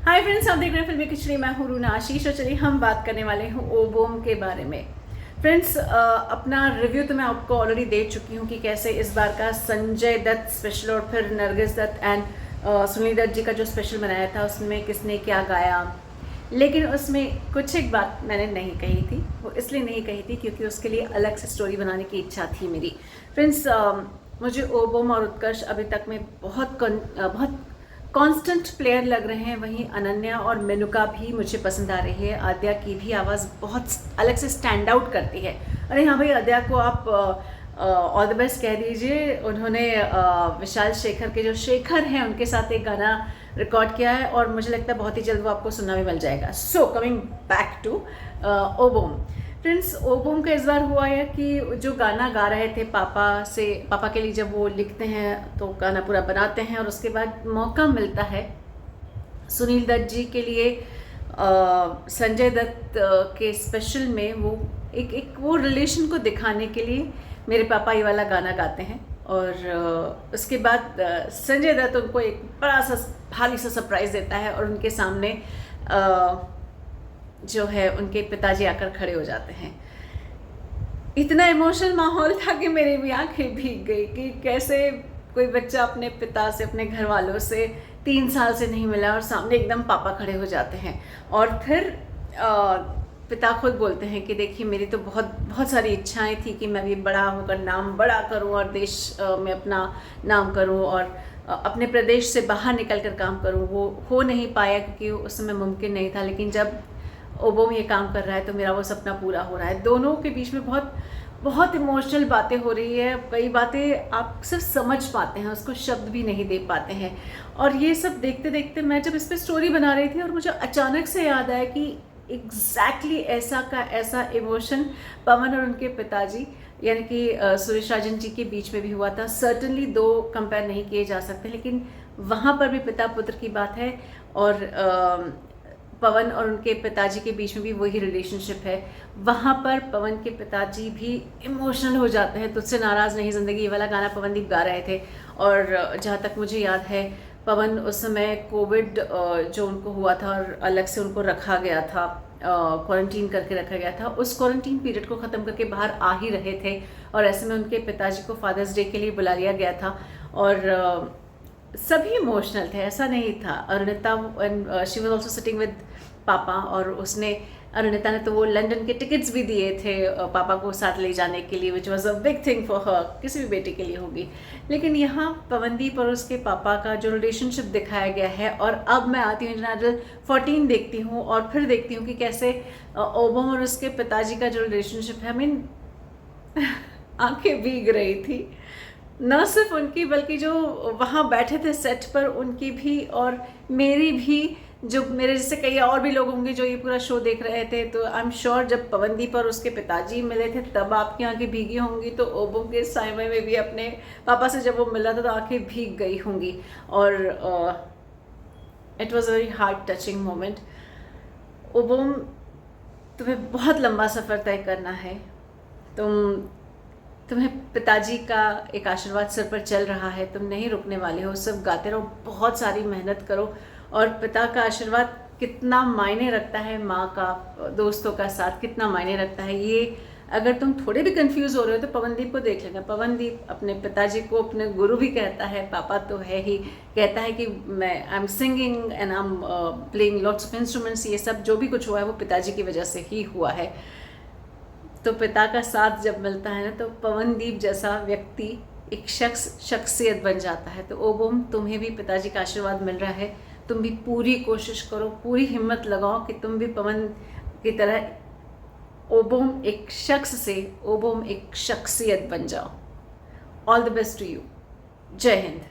Hi friends, आप देख रहे हैं फिल्मी खिचड़ी। मैं हूं रूना आशीष और चलिए हम बात करने वाले हैं ओबोम के बारे में। फ्रेंड्स, अपना रिव्यू तो मैं आपको ऑलरेडी दे चुकी हूं कि कैसे इस बार का संजय दत्त स्पेशल और फिर नरगिस दत्त एंड सुनील दत्त जी का जो स्पेशल बनाया था उसमें किसने क्या गाया। लेकिन उसमें कुछ एक बात मैंने नहीं कही थी। वो इसलिए नहीं कही थी क्योंकि उसके लिए अलग से स्टोरी बनाने की इच्छा थी मेरी। फ्रेंड्स, मुझे ओबोम और उत्कर्ष अभी तक में बहुत कांस्टेंट प्लेयर लग रहे हैं। वहीं अनन्या और मेनुका भी मुझे पसंद आ रही है। आद्या की भी आवाज़ बहुत अलग से स्टैंड आउट करती है। अरे हाँ भाई, आद्या को आप ऑल द बेस्ट कह दीजिए। उन्होंने विशाल शेखर के जो शेखर हैं उनके साथ एक गाना रिकॉर्ड किया है और मुझे लगता है बहुत ही जल्द वो आपको सुनना भी मिल जाएगा। सो कमिंग बैक टू ओबोम। फ्रेंड्स, ओबोम का इस बार हुआ है कि जो गाना गा रहे थे पापा के लिए, जब वो लिखते हैं तो गाना पूरा बनाते हैं और उसके बाद मौका मिलता है सुनील दत्त जी के लिए संजय दत्त के स्पेशल में वो एक वो रिलेशन को दिखाने के लिए मेरे पापा ये वाला गाना गाते हैं। और उसके बाद संजय दत्त उनको एक बड़ा सा भारी सा सरप्राइज़ देता है और उनके सामने जो है उनके पिताजी आकर खड़े हो जाते हैं। इतना इमोशनल माहौल था कि मेरी भी आंखें भीग गई कि कैसे कोई बच्चा अपने पिता से, अपने घर वालों से 3 साल से नहीं मिला और सामने एकदम पापा खड़े हो जाते हैं। और फिर पिता खुद बोलते हैं कि देखिए, मेरी तो बहुत सारी इच्छाएं थी कि मैं भी बड़ा होकर नाम बड़ा करूं और देश में अपना नाम करूं और अपने प्रदेश से बाहर निकल कर काम करूं। वो हो नहीं पाया क्योंकि उस समय मुमकिन नहीं था। लेकिन जब ओबोम ये काम कर रहा है तो मेरा वो सपना पूरा हो रहा है। दोनों के बीच में बहुत इमोशनल बातें हो रही है। कई बातें आप सिर्फ समझ पाते हैं, उसको शब्द भी नहीं दे पाते हैं। और ये सब देखते देखते मैं जब इस पर स्टोरी बना रही थी और मुझे अचानक से याद आया कि एग्जैक्टली ऐसा का ऐसा इमोशन पवन और उनके पिताजी यानी कि सुरेश राजन जी के बीच में भी हुआ था। सर्टनली दो कंपेयर नहीं किए जा सकते, लेकिन वहाँ पर भी पिता पुत्र की बात है और पवन और उनके पिताजी के बीच में भी वही रिलेशनशिप है। वहाँ पर पवन के पिताजी भी इमोशनल हो जाते हैं। तुझसे नाराज़ नहीं ज़िंदगी, ये वाला गाना पवनदीप गा रहे थे। और जहाँ तक मुझे याद है, पवन उस समय कोविड जो उनको हुआ था और अलग से उनको रखा गया था, क्वारंटीन करके रखा गया था, उस क्वारंटीन पीरियड को ख़त्म करके बाहर आ ही रहे थे। और ऐसे में उनके पिताजी को फादर्स डे के लिए बुला लिया गया था और सभी इमोशनल थे, ऐसा नहीं था। Arunita and she was also sitting with पापा और अरुणिता ने तो वो लंदन के टिकट्स भी दिए थे पापा को साथ ले जाने के लिए, which was a big thing for her. किसी भी बेटे के लिए होगी। लेकिन यहाँ पवनदीप और उसके पापा का जो रिलेशनशिप दिखाया गया है। और अब मैं आती हूँ इंडियन आइडल 14 देखती हूँ और फिर देखती हूँ कि कैसे ओबोम और उसके पिताजी का जो रिलेशनशिप है, आई मीन आंखें भीग रही थी। न सिर्फ उनकी बल्कि जो वहाँ बैठे थे सेट पर उनकी भी और मेरी भी, जो मेरे जैसे कई और भी लोग होंगे जो ये पूरा शो देख रहे थे। तो आई एम श्योर जब पवनदीप और उसके पिताजी मिले थे तब आपकी आंखें भीगी होंगी, तो ओबोम के साइमे में भी अपने पापा से जब वो मिला था तो आंखें भीग गई होंगी। और it was a very heart touching moment. ओबोम, तुम्हें बहुत लंबा सफ़र तय करना है। तुम्हें पिताजी का एक आशीर्वाद सिर पर चल रहा है, तुम नहीं रुकने वाले हो। सिर्फ गाते रहो, बहुत सारी मेहनत करो। और पिता का आशीर्वाद कितना मायने रखता है, माँ का, दोस्तों का साथ कितना मायने रखता है, ये अगर तुम थोड़े भी कंफ्यूज हो रहे हो तो पवनदीप को देख लेना। पवनदीप अपने पिताजी को अपने गुरु भी कहता है, पापा तो है ही। कहता है कि मैं I am singing and I am playing lots of instruments. ये सब जो भी कुछ हुआ है वो पिताजी की वजह से ही हुआ है। तो पिता का साथ जब मिलता है ना, तो पवनदीप जैसा व्यक्ति एक शख्सियत बन जाता है। तो ओबोम, तुम्हें भी पिताजी का आशीर्वाद मिल रहा है। तुम भी पूरी कोशिश करो, पूरी हिम्मत लगाओ कि तुम भी पवन की तरह ओबोम एक शख्स से ओबोम एक शख्सियत बन जाओ। All the best to you. जय हिंद।